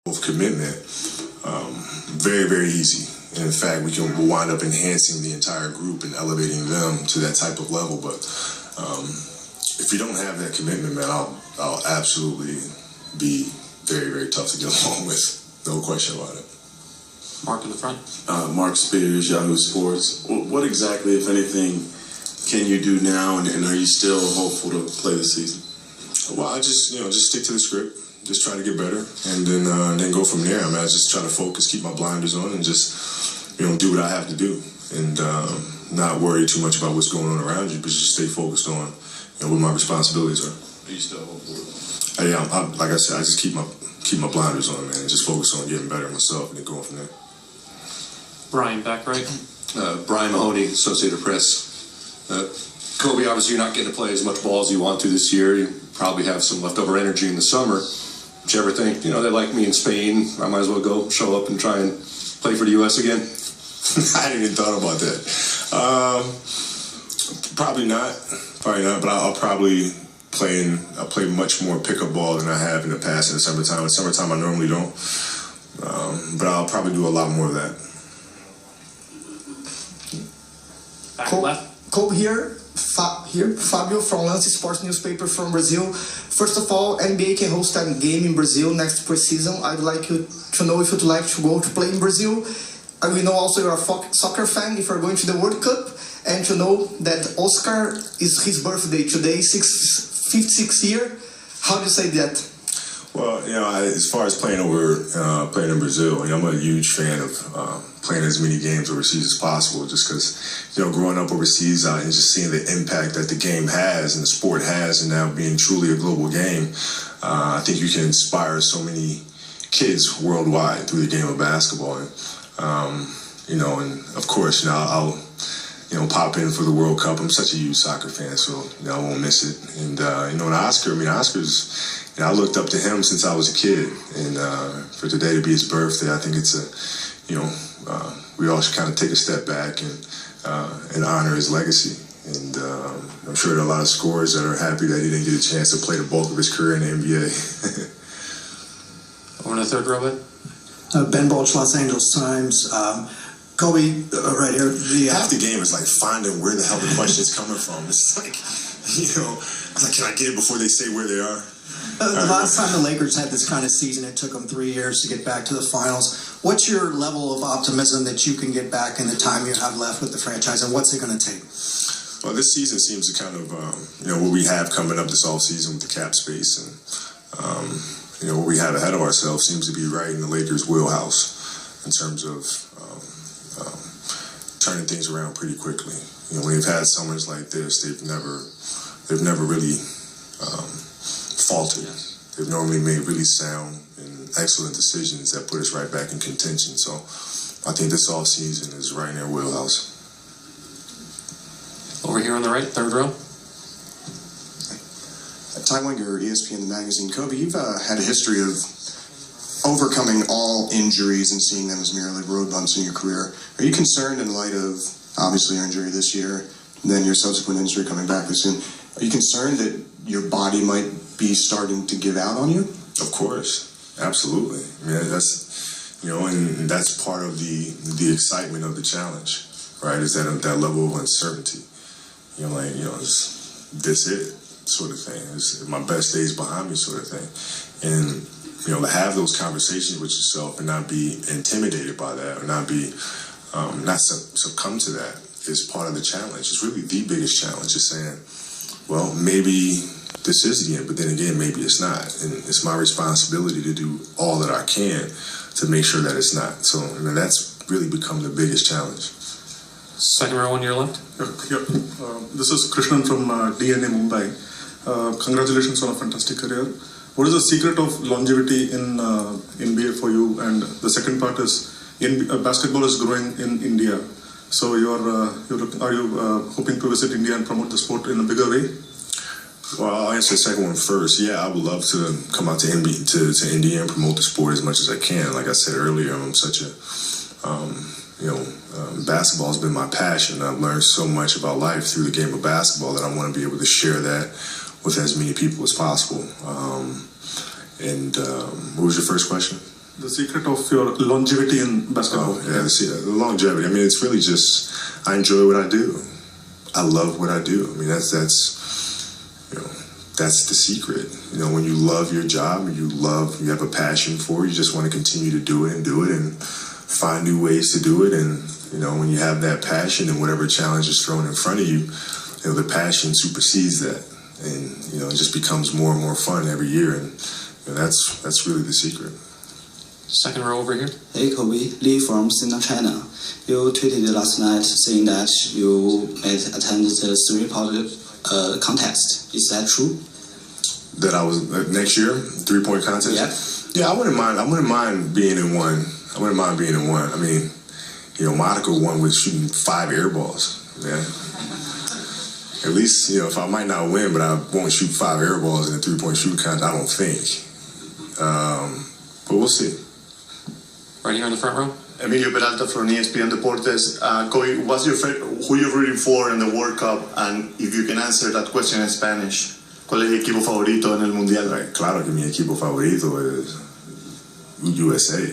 of commitment, very, very easy. And in fact, we'll wind up enhancing the entire group and elevating them to that type of level. But if you don't have that commitment, man, I'll absolutely be very, very tough to get along with. No question about it. Mark in the front. Mark Spears, Yahoo Sports. What exactly, if anything, can you do now, and are you still hopeful to play this season? Well, I just stick to the script, just try to get better, and then go from there. I mean, I just try to focus, keep my blinders on, and just do what I have to do, and not worry too much about what's going on around you, but just stay focused on what my responsibilities are. Are you still hopeful? Yeah, like I said, I just keep my blinders on, man, and just focus on getting better myself, and then going from there. Bryant, back right. Brian Mahoney, Associated Press. Kobe, obviously you're not getting to play as much ball as you want to this year. You probably have some leftover energy in the summer. Did you ever think, they like me in Spain, I might as well go show up and try and play for the U.S. again? I hadn't even thought about that. Probably not, but I'll probably play much more pickup ball than I have in the past in the summertime. In the summertime, I normally don't. But I'll probably do a lot more of that. Back left. Kobe here, Fabio from Lance Sports Newspaper from Brazil. First of all, NBA can host a game in Brazil next preseason. I'd like you to know if you'd like to go to play in Brazil. And we know also you're a soccer fan if you're going to the World Cup. And to know that Oscar is his birthday today, 56th year. How do you say that? Well, as far as playing in Brazil, I'm a huge fan of playing as many games overseas as possible, just because, growing up overseas and just seeing the impact that the game has and the sport has, and now being truly a global game, I think you can inspire so many kids worldwide through the game of basketball. And of course, I'll pop in for the World Cup. I'm such a huge soccer fan, so I won't miss it. And Oscar's, I looked up to him since I was a kid, and for today to be his birthday, I think it's we all should kind of take a step back and honor his legacy. And I'm sure there are a lot of scorers that are happy that he didn't get a chance to play the bulk of his career in the NBA. Over in the third row, Ben Bolch, Los Angeles Times. Kobe, right here. Half the game is like finding where the hell the question's coming from. It's like, can I get it before they say where they are? The last time the Lakers had this kind of season, it took them 3 years to get back to the finals. What's your level of optimism that you can get back in the time you have left with the franchise, and what's it going to take? Well, this season seems to kind of, what we have coming up this offseason with the cap space, and what we have ahead of ourselves seems to be right in the Lakers' wheelhouse in terms of turning things around pretty quickly. When you've had summers like this, they've never really faltered. They've normally made really sound and excellent decisions that put us right back in contention. So I think this offseason is right in their wheelhouse. Over here on the right, third row. Ty Winger, ESPN The Magazine. Kobe, you've had a history of overcoming all injuries and seeing them as merely road bumps in your career. Are you concerned in light of, obviously, your injury this year, and then your subsequent injury coming back this soon? Are you concerned that your body might be starting to give out on you? Of course, absolutely. I mean, that's and that's part of the excitement of the challenge, right? Is that level of uncertainty? Is this it sort of thing? Is my best days behind me sort of thing? And to have those conversations with yourself and not be intimidated by that, or not succumb to that, is part of the challenge. It's really the biggest challenge. Is saying, well, maybe this is the end, but then again, maybe it's not. And it's my responsibility to do all that I can to make sure that it's not. So that's really become the biggest challenge. Second row on your left. This is Krishnan from DNA Mumbai. Congratulations on a fantastic career. What is the secret of longevity in NBA for you? And the second part is, basketball is growing in India. So are you hoping to visit India and promote the sport in a bigger way? Well, I'll answer the second one first. Yeah, I would love to come out to India and promote the sport as much as I can. Like I said earlier, I'm such a, basketball has been my passion. I've learned so much about life through the game of basketball that I want to be able to share that with as many people as possible. What was your first question? The secret of your longevity in basketball. Yeah, the longevity. I mean, it's really just I enjoy what I do. I love what I do. I mean, that's the secret. You know, when you love your job, you have a passion for it, you just want to continue to do it and find new ways to do it. And, you know, when you have that passion and whatever challenge is thrown in front of you, you know, the passion supersedes that. And, you know, it just becomes more and more fun every year. And you know, that's really the secret. Second row over here. Hey Kobe, Lee from Sinan, China. You tweeted last night saying that you might attend the three-point contest. Is that true? That I was next year 3-point contest. Yeah. Yeah, I wouldn't mind being in one. I mean, you know, Monica won with shooting 5 air balls. Yeah. At least, you know, if I might not win, but I won't shoot 5 air balls in a 3-point shooting contest, I don't think. But we'll see. Right here in the front row. Emilio Peralta from ESPN Deportes. Kobe, who you're rooting for in the World Cup? And if you can answer that question in Spanish, ¿cuál es el equipo favorito en el Mundial? Right. Claro que mi equipo favorito es USA.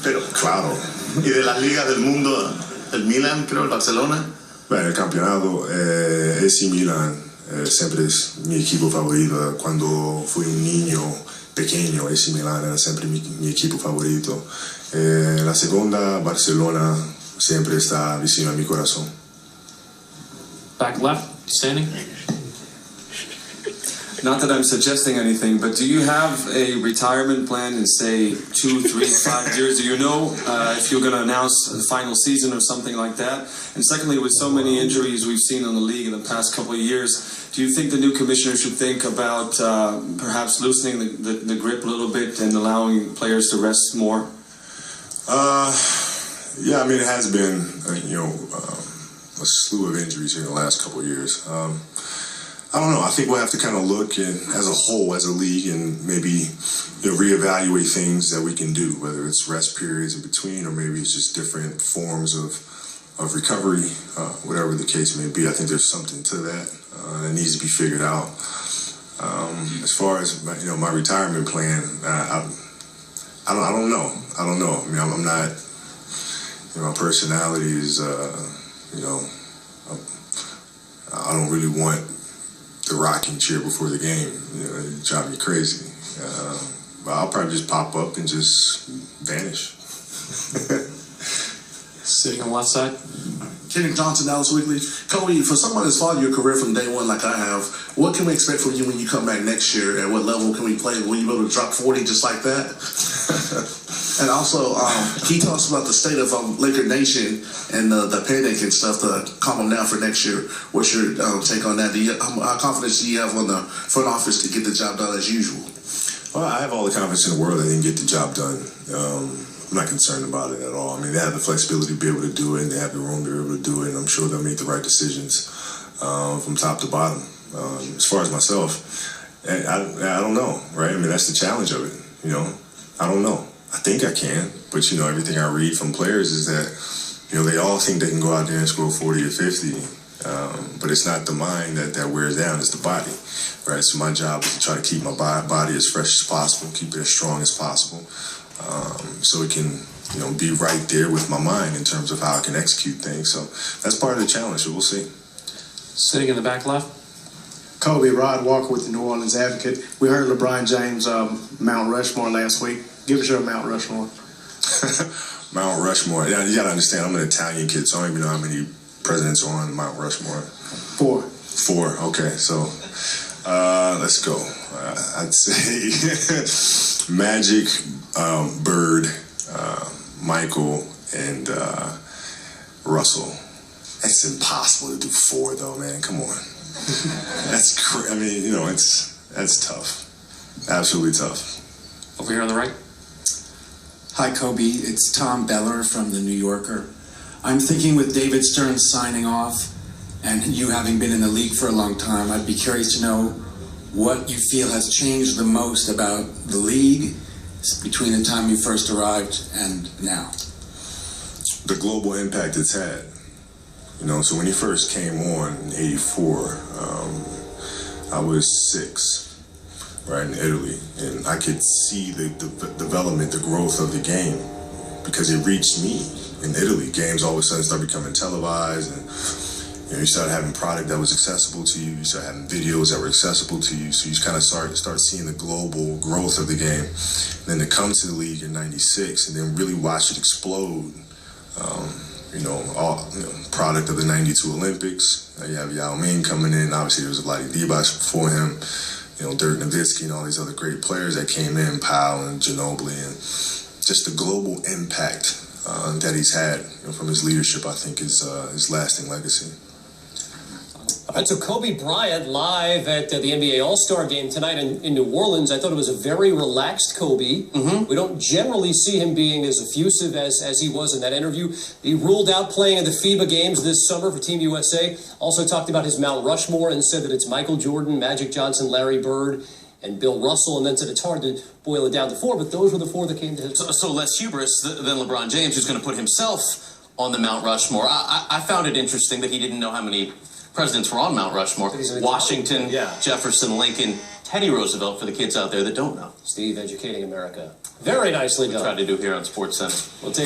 Pero, Claro. ¿y de las ligas del mundo? El Milan, creo, el Barcelona. Bueno, el campeonato AC Milan siempre es mi equipo favorito. Cuando fui un niño pequeño, AC Milan era siempre mi equipo favorito. La segunda, Barcelona, siempre está vicino a mi corazón. Back left, standing. Not that I'm suggesting anything, but do you have a retirement plan in, say, 2, 3, 5 years? Do you know if you're going to announce the final season or something like that? And secondly, with so many injuries we've seen in the league in the past couple of years, do you think the new commissioner should think about perhaps loosening the grip a little bit and allowing players to rest more? Yeah, I mean, it has been, a slew of injuries here in the last couple of years. I don't know. I think we'll have to kind of look as a whole, as a league, and maybe reevaluate things that we can do, whether it's rest periods in between or maybe it's just different forms of recovery, whatever the case may be. I think there's something to that that needs to be figured out. As far as my retirement plan, I don't know. I mean, I'm not. My personality is, I don't really want the rocking chair before the game. It drives me crazy. But I'll probably just pop up and just vanish. Sitting on the left side. Kenny Johnson, Dallas Weekly. Kobe, for someone that's followed your career from day one like I have, what can we expect from you when you come back next year? At what level can we play? Will you be able to drop 40 just like that? And also, can you tell us about the state of Laker Nation and the panic and stuff to calm them down for next year? What's your take on that? How confidence do you have on the front office to get the job done as usual? Well, I have all the confidence in the world that they can get the job done. I'm not concerned about it at all. I mean, they have the flexibility to be able to do it, and they have the room to be able to do it, and I'm sure they'll make the right decisions from top to bottom. As far as myself, I don't know, right? I mean, that's the challenge of it, I don't know. I think I can, but everything I read from players is that, they all think they can go out there and score 40 or 50, but it's not the mind that wears down, it's the body, right? So my job is to try to keep my body as fresh as possible, keep it as strong as possible, so it can, be right there with my mind in terms of how I can execute things. So that's part of the challenge, so we'll see. Sitting in the back left. Kobe, Rod Walker with the New Orleans Advocate. We heard LeBron James Mount Rushmore last week. Give us your Mount Rushmore. Mount Rushmore. Yeah, you gotta understand, I'm an Italian kid, so I don't even know how many presidents are on Mount Rushmore. 4. 4, okay, so let's go. I'd say Magic, Bird, Michael, and Russell. That's impossible to do 4, though, man. Come on. I mean, that's tough. Absolutely tough. Over here on the right. Hi, Kobe. It's Tom Beller from The New Yorker. I'm thinking with David Stern signing off and you having been in the league for a long time, I'd be curious to know what you feel has changed the most about the league between the time you first arrived and now. The global impact it's had. So when he first came on in '84, I was 6. right, in Italy. And I could see the development, the growth of the game because it reached me in Italy. Games all of a sudden start becoming televised, and you start having product that was accessible to you. You start having videos that were accessible to you. So you kind of start seeing the global growth of the game. And then to come to the league in '96 and then really watch it explode. Product of the '92 Olympics. You have Yao Ming coming in. Obviously, there was Vlade Divac before him. Dirk Nowitzki and all these other great players that came in, Powell and Ginobili, and just the global impact that he's had from his leadership, I think, is his lasting legacy. All right, so Kobe Bryant live at the NBA All-Star Game tonight in New Orleans. I thought it was a very relaxed Kobe. We don't generally see him being as effusive as he was in that interview. He ruled out playing in the FIBA games this summer for Team USA. Also talked about his Mount Rushmore and said that it's Michael Jordan, Magic Johnson, Larry Bird, and Bill Russell, and then said it's hard to boil it down to four, but those were the four that came to his. So less hubris than LeBron James, who's going to put himself on the Mount Rushmore. I found it interesting that he didn't know how many presidents were on Mount Rushmore. Washington, Jefferson, Lincoln, Teddy Roosevelt, for the kids out there that don't know. Steve educating America. Very nicely done. We tried to do here on SportsCenter. We'll take